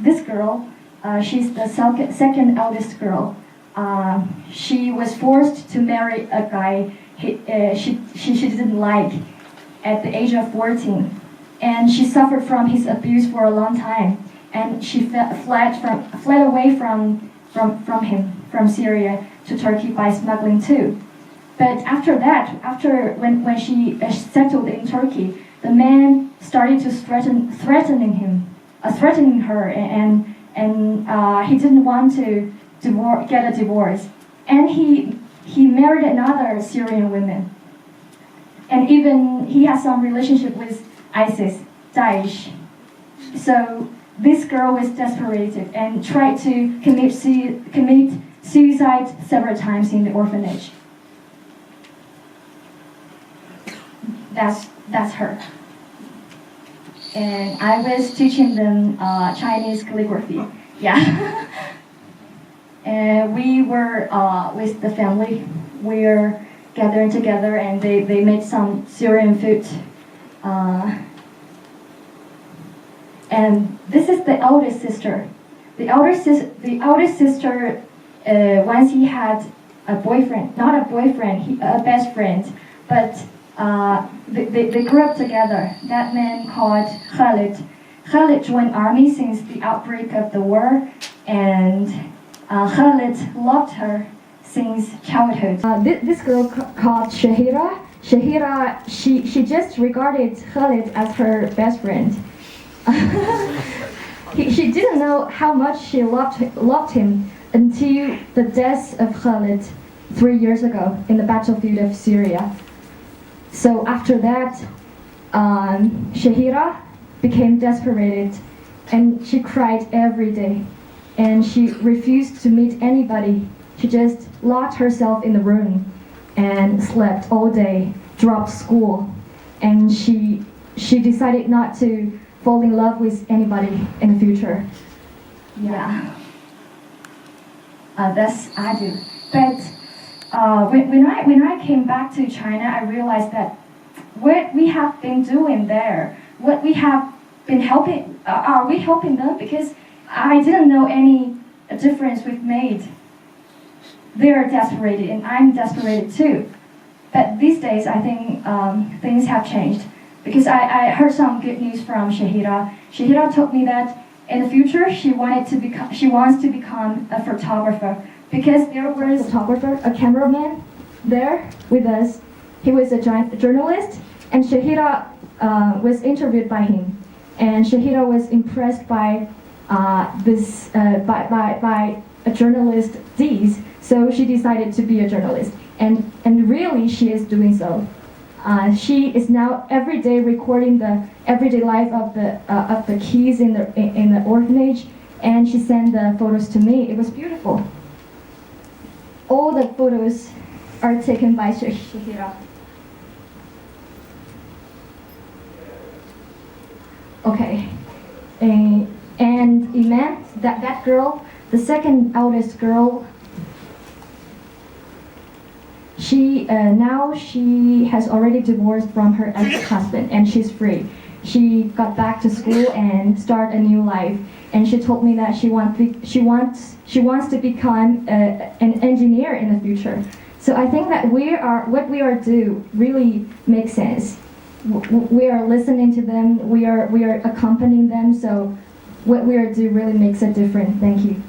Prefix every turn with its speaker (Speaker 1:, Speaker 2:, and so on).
Speaker 1: this girl, she's the second eldest girl. She was forced to marry a guy she didn't like at the age of 14, and she suffered from his abuse for a long time, and she fled away from him, from Syria to Turkey by smuggling too. But after that, when she settled in Turkey, the man started to threatening her, and he didn't want to get a divorce, and he married another Syrian woman, and even he has some relationship with ISIS, Daesh. So this girl was desperate and tried to commit suicide several times in the orphanage. That's her. And I was teaching them Chinese calligraphy. Yeah. And we were with the family. We were gathering together, and they made some Syrian food. And this is the eldest sister. The eldest sister, once he had a boyfriend, not a boyfriend, a best friend, but they grew up together. That man called Khalid. Khalid joined army since the outbreak of the war, and Khalid loved her since childhood. This girl called Shahira. Shahira, she just regarded Khalid as her best friend. She didn't know how much she loved him until the death of Khalid 3 years ago in the battlefield of Syria. So after that, Shahira became desperate, and she cried every day, and she refused to meet anybody. She just locked herself in the room and slept all day, dropped school, and she decided not to fall in love with anybody in the future. Yeah, that's I do. But when I came back to China, I realized that what we have been doing there, what we have been helping, are we helping them? Because I didn't know any difference we've made. They're desperate, and I'm desperate too. But these days, I think things have changed. Because I heard some good news from Shahira. Shahira told me that in the future she wants to become a photographer, because there was a photographer, a cameraman there with us. He was a journalist, and Shahira was interviewed by him, and Shahira was impressed by by a journalist's deeds. So she decided to be a journalist, and really she is doing so. She is now every day recording the everyday life of the kids in the orphanage, and she sent the photos to me. It was beautiful. All the photos are taken by Shahira. Okay, and Iman, that girl, the second eldest girl. She has already divorced from her ex-husband, and she's free. She got back to school and start a new life. And she told me that she wants to become an engineer in the future. So I think that what we are do really makes sense. We are listening to them. We are accompanying them. So what we are do really makes a difference. Thank you.